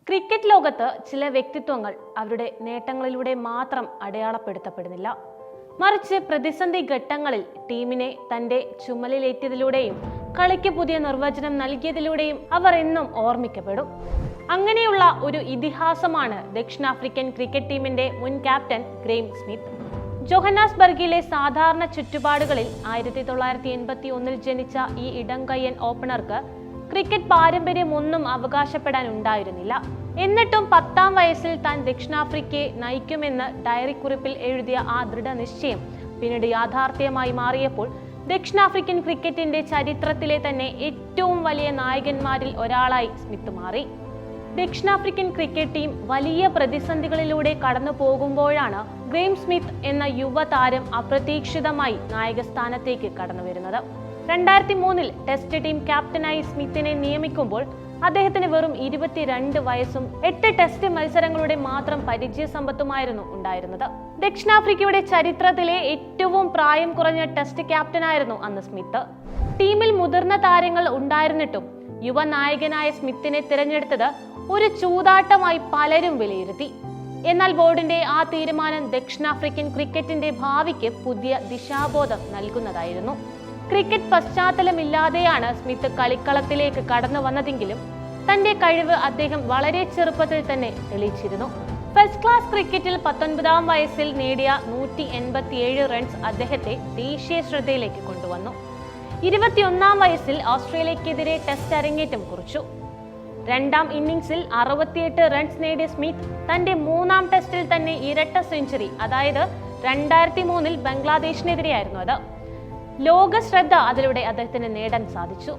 Cricket ലോകത്ത് ചില വ്യക്തിത്വങ്ങൾ അവരുടെ നേട്ടങ്ങളിലൂടെ മാത്രം അടയാളപ്പെടുത്തപ്പെടുന്നില്ല, മറിച്ച് പ്രതിസന്ധി ഘട്ടങ്ങളിൽ ടീമിനെ തന്റെ ചുമലിലേറ്റിയതിലൂടെയും കളിക്ക് പുതിയ നിർവചനം നൽകിയതിലൂടെയും അവർ എന്നും ഓർമ്മിക്കപ്പെടും. അങ്ങനെയുള്ള ഒരു ഇതിഹാസമാണ് ദക്ഷിണാഫ്രിക്കൻ ക്രിക്കറ്റ് ടീമിന്റെ മുൻ ക്യാപ്റ്റൻ ഗ്രെയിം സ്മിത്ത്. ജോഹന്നാസ്ബർഗിലെ സാധാരണ ചുറ്റുപാടുകളിൽ 1981 ജനിച്ച ഈ ഇടംകയ്യൻ ഓപ്പണർക്ക് ക്രിക്കറ്റ് പാരമ്പര്യമൊന്നും അവകാശപ്പെടാൻ ഉണ്ടായിരുന്നില്ല. എന്നിട്ടും 10ാം വയസ്സിൽ താൻ ദക്ഷിണാഫ്രിക്കയെ നയിക്കുമെന്ന് ഡയറി കുറിപ്പിൽ എഴുതിയ ആ ദൃഢനിശ്ചയം പിന്നീട് യാഥാർത്ഥ്യമായി മാറിയപ്പോൾ ദക്ഷിണാഫ്രിക്കൻ ക്രിക്കറ്റിന്റെ ചരിത്രത്തിലെ തന്നെ ഏറ്റവും വലിയ നായകന്മാരിൽ ഒരാളായി സ്മിത്ത് മാറി. ദക്ഷിണാഫ്രിക്കൻ ക്രിക്കറ്റ് ടീം വലിയ പ്രതിസന്ധികളിലൂടെ കടന്നു പോകുമ്പോഴാണ് ഗ്രെയിം സ്മിത്ത് എന്ന യുവതാരം അപ്രതീക്ഷിതമായി നായകസ്ഥാനത്തേക്ക് കടന്നു വരുന്നത്. 2003 ടെസ്റ്റ് ടീം ക്യാപ്റ്റനായി സ്മിത്തിനെ നിയമിക്കുമ്പോൾ അദ്ദേഹത്തിന് വെറും 22 വയസ്സും 8 ടെസ്റ്റ് മത്സരങ്ങളുടെ മാത്രം പരിചയസമ്പത്തുമായിരുന്നു ഉണ്ടായിരുന്നത്. ദക്ഷിണാഫ്രിക്കയുടെ ചരിത്രത്തിലെ ഏറ്റവും പ്രായം കുറഞ്ഞ ടെസ്റ്റ് ക്യാപ്റ്റനായിരുന്നു അന്ന് സ്മിത്ത്. ടീമിൽ മുതിർന്ന താരങ്ങൾ ഉണ്ടായിരുന്നിട്ടും യുവ നായകനായ സ്മിത്തിനെ തിരഞ്ഞെടുത്തത് ഒരു ചൂതാട്ടമായി പലരും വിലയിരുത്തി. എന്നാൽ ബോർഡിന്റെ ആ തീരുമാനം ദക്ഷിണാഫ്രിക്കൻ ക്രിക്കറ്റിന്റെ ഭാവിക്ക് പുതിയ ദിശാബോധം നൽകുന്നതായിരുന്നു. ക്രിക്കറ്റ് പശ്ചാത്തലമില്ലാതെയാണ് സ്മിത്ത് കളിക്കളത്തിലേക്ക് കടന്നു വന്നതെങ്കിലും തന്റെ കഴിവ് അദ്ദേഹം വളരെ ചെറുപ്പത്തിൽ തന്നെ തെളിയിച്ചിരുന്നു. ഫസ്റ്റ് ക്ലാസ് ക്രിക്കറ്റിൽ 19ാം വയസ്സിൽ നേടിയ 187 റൺസ് അദ്ദേഹത്തെ ദേശീയ ശ്രദ്ധയിലേക്ക് കൊണ്ടുവന്നു. 21ാം വയസ്സിൽ ഓസ്ട്രേലിയക്കെതിരെ ടെസ്റ്റ് അരങ്ങേറ്റം കുറിച്ചു. 2ാം ഇന്നിംഗ്സിൽ 68 റൺസ് നേടിയ സ്മിത്ത് തന്റെ 3ാം ടെസ്റ്റിൽ തന്നെ ഇരട്ട സെഞ്ചുറി, അതായത് 2003 ബംഗ്ലാദേശിനെതിരെയായിരുന്നു അത്. ലോക ശ്രദ്ധ അതിലൂടെ അദ്ദേഹത്തിന് നേടാൻ സാധിച്ചു.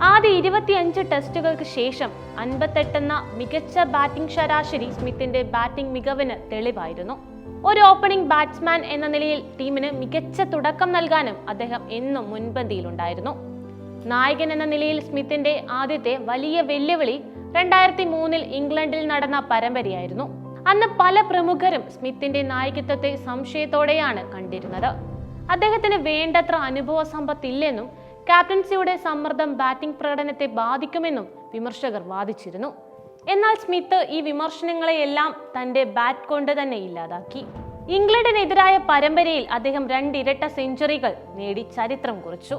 ആദ്യ 25 ടെസ്റ്റുകൾക്ക് ശേഷം 58 എന്ന മികച്ച ബാറ്റിംഗ് ശരാശരി സ്മിത്തിന്റെ ബാറ്റിംഗ് മികവിന് തെളിവായിരുന്നു. ഒരു ഓപ്പണിംഗ് ബാറ്റ്സ്മാൻ എന്ന നിലയിൽ ടീമിന് മികച്ച തുടക്കം നൽകാനും അദ്ദേഹം എന്നും മുൻപന്തിയിലുണ്ടായിരുന്നു. നായകൻ എന്ന നിലയിൽ സ്മിത്തിന്റെ ആദ്യത്തെ വലിയ വെല്ലുവിളി 2003 ഇംഗ്ലണ്ടിൽ നടന്ന പരമ്പരയായിരുന്നു. അന്ന് പല പ്രമുഖരും സ്മിത്തിന്റെ നായകത്വത്തെ സംശയത്തോടെയാണ് കണ്ടിരുന്നത്. അദ്ദേഹത്തിന് വേണ്ടത്ര അനുഭവ സമ്പത്തില്ലെന്നും ക്യാപ്റ്റൻസിയുടെ സമ്മർദ്ദം ബാറ്റിംഗ് പ്രകടനത്തെ ബാധിക്കുമെന്നും വിമർശകർ വാദിച്ചിരുന്നു. എന്നാൽ സ്മിത്ത് ഈ വിമർശനങ്ങളെയെല്ലാം തന്റെ ബാറ്റ് കൊണ്ട് തന്നെ ഇല്ലാതാക്കി. ഇംഗ്ലണ്ടിനെതിരായ പരമ്പരയിൽ അദ്ദേഹം 2 ഇരട്ട സെഞ്ചുറികൾ നേടി ചരിത്രം കുറിച്ചു.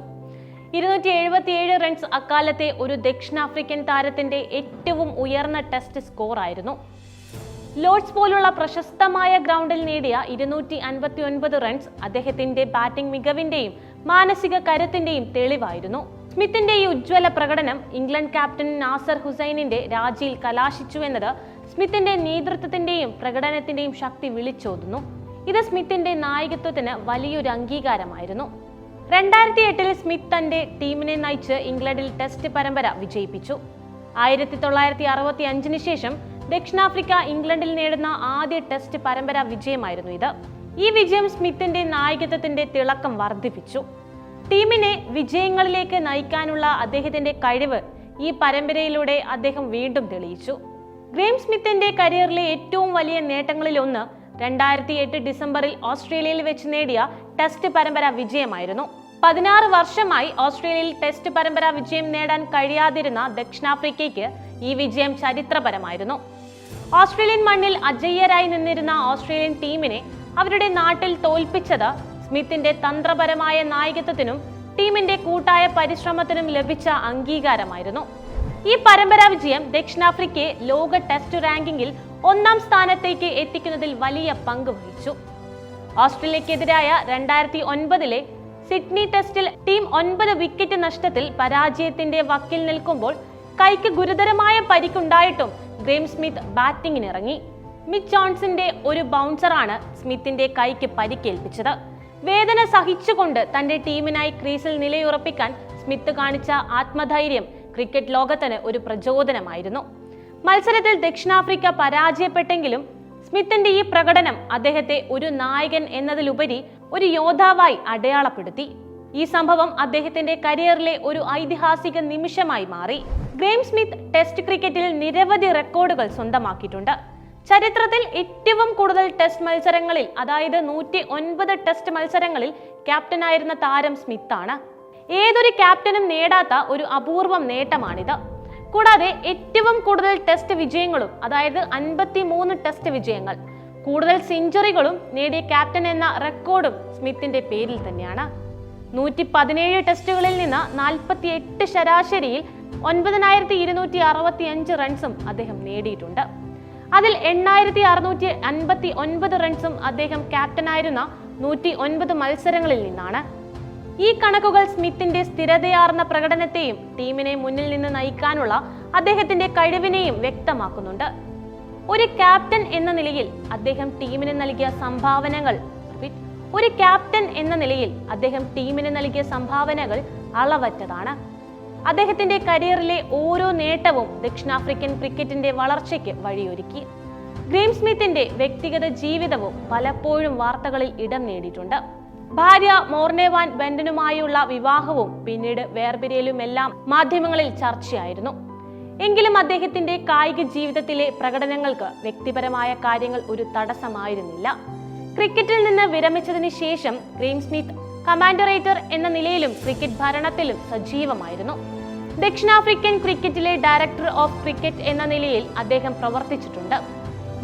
277 റൺസ് അക്കാലത്തെ ഒരു ദക്ഷിണാഫ്രിക്കൻ താരത്തിന്റെ ഏറ്റവും ഉയർന്ന ടെസ്റ്റ് സ്കോർ ആയിരുന്നു. ലോർഡ്സ് പോലുള്ള പ്രശസ്തമായ ഗ്രൗണ്ടിൽ നേടിയ 259 റൺസ് അദ്ദേഹത്തിന്റെ ബാറ്റിംഗ് മികവിന്റെയും മാനസിക കരുത്തിന്റെയും തെളിവായിരുന്നു. സ്മിത്തിന്റെ ഈ ഉജ്ജ്വല പ്രകടനം ഇംഗ്ലണ്ട് ക്യാപ്റ്റൻ നാസർ ഹുസൈനിന്റെ രാജിയിൽ കലാശിച്ചു എന്നത് സ്മിത്തിന്റെ നേതൃത്വത്തിന്റെയും പ്രകടനത്തിന്റെയും ശക്തി വിളിച്ചോതുന്നു. ഇത് സ്മിത്തിന്റെ നായകത്വത്തിന് വലിയൊരു അംഗീകാരമായിരുന്നു. 2008 സ്മിത്ത് തന്റെ ടീമിനെ നയിച്ച് ഇംഗ്ലണ്ടിൽ ടെസ്റ്റ് പരമ്പര വിജയിപ്പിച്ചു. 1965 ശേഷം ദക്ഷിണാഫ്രിക്ക ഇംഗ്ലണ്ടിൽ നേടുന്ന ആദ്യ ടെസ്റ്റ് പരമ്പര വിജയമായിരുന്നു ഇത്. ഈ വിജയം സ്മിത്തിന്റെ നായകത്വത്തിന്റെ തിളക്കം വർദ്ധിപ്പിച്ചു. ടീമിനെ വിജയങ്ങളിലേക്ക് നയിക്കാനുള്ള അദ്ദേഹത്തിന്റെ കഴിവ് ഈ പരമ്പരയിലൂടെ അദ്ദേഹം വീണ്ടും തെളിയിച്ചു. ഗ്രെയിം സ്മിത്തിന്റെ കരിയറിലെ ഏറ്റവും വലിയ നേട്ടങ്ങളിലൊന്ന് 2008 ഡിസംബറിൽ ഓസ്ട്രേലിയയിൽ വെച്ച് നേടിയ ടെസ്റ്റ് പരമ്പര വിജയമായിരുന്നു. 16 വർഷമായി ഓസ്ട്രേലിയയിൽ ടെസ്റ്റ് പരമ്പര വിജയം നേടാൻ കഴിയാതിരുന്ന ദക്ഷിണാഫ്രിക്കയ്ക്ക് ഈ വിജയം ചരിത്രപരമായിരുന്നു. ഓസ്ട്രേലിയൻ മണ്ണിൽ അജയ്യരായി നിന്നിരുന്ന ഓസ്ട്രേലിയൻ ടീമിനെ അവരുടെ നാട്ടിൽ തോൽപ്പിച്ചത് സ്മിത്തിന്റെ തന്ത്രപരമായ നായകത്വത്തിനും ടീമിന്റെ കൂട്ടായ പരിശ്രമത്തിനും ലഭിച്ച അംഗീകാരമായിരുന്നു. ഈ പരമ്പര വിജയം ദക്ഷിണാഫ്രിക്കയെ ലോക ടെസ്റ്റ് റാങ്കിങ്ങിൽ 1ാം സ്ഥാനത്തേക്ക് എത്തിക്കുന്നതിൽ വലിയ പങ്ക് വഹിച്ചു. ഓസ്ട്രേലിയക്കെതിരായ 2009 സിഡ്നി ടെസ്റ്റിൽ ടീം 9 വിക്കറ്റ് നഷ്ടത്തിൽ പരാജയത്തിന്റെ വക്കിൽ നിൽക്കുമ്പോൾ കൈക്ക് ഗുരുതരമായ പരിക്കുണ്ടായിട്ടും ഗ്രെയിം സ്മിത്ത് ബാറ്റിംഗിനിറങ്ങി. മിച്ച് ജോൺസന്റെ ഒരു ബൗൺസറാണ് സ്മിത്തിന്റെ കൈക്ക് പരിക്കേൽപ്പിച്ചത്. വേദന സഹിച്ചുകൊണ്ട് തന്റെ ടീമിനായി ക്രീസിൽ നിലയുറപ്പിക്കാൻ സ്മിത്ത് കാണിച്ച ആത്മധൈര്യം ക്രിക്കറ്റ് ലോകത്തിന് ഒരു പ്രചോദനമായിരുന്നു. മത്സരത്തിൽ ദക്ഷിണാഫ്രിക്ക പരാജയപ്പെട്ടെങ്കിലും സ്മിത്തിന്റെ ഈ പ്രകടനം അദ്ദേഹത്തെ ഒരു നായകൻ എന്നതിലുപരി ഒരു യോദ്ധാവായി അടയാളപ്പെടുത്തി. ഈ സംഭവം അദ്ദേഹത്തിന്റെ കരിയറിലെ ഒരു ഐതിഹാസിക നിമിഷമായി മാറി. ഗ്രെയിം സ്മിത്ത് ടെസ്റ്റ് ക്രിക്കറ്റിൽ നിരവധി റെക്കോർഡുകൾ സ്വന്തമാക്കിയിട്ടുണ്ട്. ചരിത്രത്തിൽ ഏറ്റവും കൂടുതൽ ടെസ്റ്റ് മത്സരങ്ങളിൽ, അതായത് 109 ടെസ്റ്റ് മത്സരങ്ങളിൽ ക്യാപ്റ്റനായിരുന്ന താരം സ്മിത്താണ്. ഏതൊരു ക്യാപ്റ്റനും നേടാത്ത ഒരു അപൂർവം നേട്ടമാണിത്. കൂടാതെ ഏറ്റവും കൂടുതൽ ടെസ്റ്റ് വിജയങ്ങളും, അതായത് 53 ടെസ്റ്റ് വിജയങ്ങൾ, കൂടുതൽ സെഞ്ചുറികളും നേടിയ ക്യാപ്റ്റൻ എന്ന റെക്കോർഡും സ്മിത്തിന്റെ പേരിൽ തന്നെയാണ്. 117 ടെസ്റ്റുകളിൽ നിന്ന് 48 ശരാശരിയിൽ 9265 റൺസും അദ്ദേഹം നേടിയിട്ടുണ്ട്. അതിൽ 8659 റൺസും അദ്ദേഹം ക്യാപ്റ്റനായിരുന്ന 109 മത്സരങ്ങളിൽ നിന്നാണ്. ഈ കണക്കുകൾ സ്മിത്തിന്റെ സ്ഥിരതയാർന്ന പ്രകടനത്തെയും ടീമിനെ മുന്നിൽ നിന്ന് നയിക്കാനുള്ള അദ്ദേഹത്തിന്റെ കഴിവിനെയും വ്യക്തമാക്കുന്നുണ്ട്. ഒരു ക്യാപ്റ്റൻ എന്ന നിലയിൽ അദ്ദേഹം ടീമിന് നൽകിയ സംഭാവനകൾ അളവറ്റതാണ്. അദ്ദേഹത്തിന്റെ കരിയറിലെ ഓരോ നേട്ടവും ദക്ഷിണാഫ്രിക്കൻ ക്രിക്കറ്റിന്റെ വളർച്ചയ്ക്ക് വഴിയൊരുക്കി. ഗ്രെയിം സ്മിത്തിന്റെ വ്യക്തിഗത ജീവിതവും പലപ്പോഴും വാർത്തകളിൽ ഇടം നേടിയിട്ടുണ്ട്. ഭാര്യ മോർനെ വാൻ ബെന്റനുമായുള്ള വിവാഹവും പിന്നീട് വേർപിരിയലുമെല്ലാം മാധ്യമങ്ങളിൽ ചർച്ചയായിരുന്നു. എങ്കിലും അദ്ദേഹത്തിന്റെ കായിക ജീവിതത്തിലെ പ്രകടനങ്ങൾക്ക് വ്യക്തിപരമായ കാര്യങ്ങൾ ഒരു തടസ്സമായിരുന്നില്ല. ക്രിക്കറ്റിൽ നിന്ന് വിരമിച്ചതിന് ശേഷം ഗ്രെയിം സ്മിത്ത് കമാൻഡറേറ്റർ എന്ന നിലയിലും ക്രിക്കറ്റ് ഭരണത്തിലും സജീവമായിരുന്നു. ദക്ഷിണാഫ്രിക്കൻ ക്രിക്കറ്റിലെ ഡയറക്ടർ ഓഫ് ക്രിക്കറ്റ് എന്ന നിലയിൽ അദ്ദേഹം പ്രവർത്തിച്ചിട്ടുണ്ട്.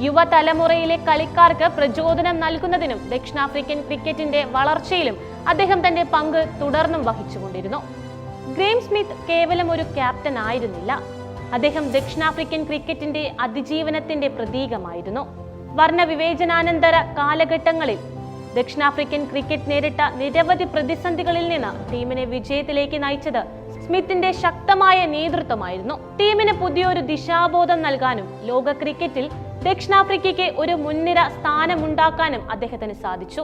യുവതലമുറയിലെ കളിക്കാർക്ക് പ്രചോദനം നൽകുന്നതിനും ദക്ഷിണാഫ്രിക്കൻ ക്രിക്കറ്റിന്റെ വളർച്ചയിലും അദ്ദേഹം തന്റെ പങ്ക് തുടർന്നും വഹിച്ചുകൊണ്ടിരുന്നു. ഗ്രെയിം സ്മിത്ത് കേവലം ഒരു ക്യാപ്റ്റൻ ആയിരുന്നില്ല. അദ്ദേഹം ദക്ഷിണാഫ്രിക്കൻ ക്രിക്കറ്റിന്റെ അതിജീവനത്തിന്റെ പ്രതീകമായിരുന്നു. വർണ്ണവിവേചനാനന്തര കാലഘട്ടങ്ങളിൽ ദക്ഷിണാഫ്രിക്കൻ ക്രിക്കറ്റ് നേരിട്ട നിരവധി പ്രതിസന്ധികളിൽ നിന്ന് ടീമിനെ വിജയത്തിലേക്ക് നയിച്ചത് സ്മിത്തിന്റെ ശക്തമായ നേതൃത്വമായിരുന്നു. ടീമിന് പുതിയൊരു ദിശാബോധം നൽകാനും ലോക ക്രിക്കറ്റിൽ ദക്ഷിണാഫ്രിക്കയ്ക്ക് ഒരു മുൻനിര സ്ഥാനമുണ്ടാക്കാനും അദ്ദേഹത്തിന് സാധിച്ചു.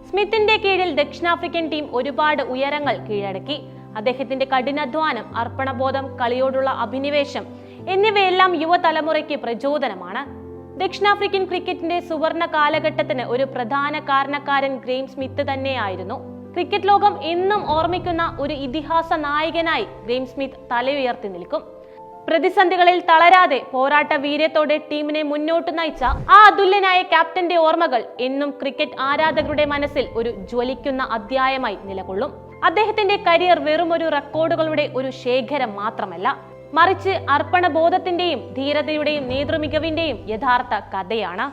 സ്മിത്തിന്റെ കീഴിൽ ദക്ഷിണാഫ്രിക്കൻ ടീം ഒരുപാട് ഉയരങ്ങൾ കീഴടക്കി. അദ്ദേഹത്തിന്റെ കഠിനാധ്വാനം, അർപ്പണബോധം, കളിയോടുള്ള അഭിനിവേശം എന്നിവയെല്ലാം യുവതലമുറയ്ക്ക് പ്രചോദനമാണ്. ദക്ഷിണാഫ്രിക്കൻ ക്രിക്കറ്റിന്റെ സുവർണ കാലഘട്ടത്തിന് ഒരു പ്രധാന കാരണക്കാരൻ ഗ്രെയിം സ്മിത്ത് തന്നെയായിരുന്നു. ക്രിക്കറ്റ് ലോകം എന്നും ഓർമ്മിക്കുന്ന ഒരു ഇതിഹാസ നായകനായി ഗ്രെയിം സ്മിത്ത് തലയുയർത്തി നിൽക്കും. പ്രതിസന്ധികളിൽ തളരാതെ പോരാട്ട വീര്യത്തോടെ ടീമിനെ മുന്നോട്ട് നയിച്ച ആ അതുല്യനായ ക്യാപ്റ്റന്റെ ഓർമ്മകൾ എന്നും ക്രിക്കറ്റ് ആരാധകരുടെ മനസ്സിൽ ഒരു ജ്വലിക്കുന്ന അധ്യായമായി നിലകൊള്ളും. അദ്ദേഹത്തിന്റെ കരിയർ വെറും ഒരു റെക്കോർഡുകളുടെ ഒരു ശേഖരം മാത്രമല്ല, മറിച്ച് അർപ്പണബോധത്തിന്റെയും ധീരതയുടെയും നേതൃമികവിന്റെയും യഥാർത്ഥ കഥയാണ്.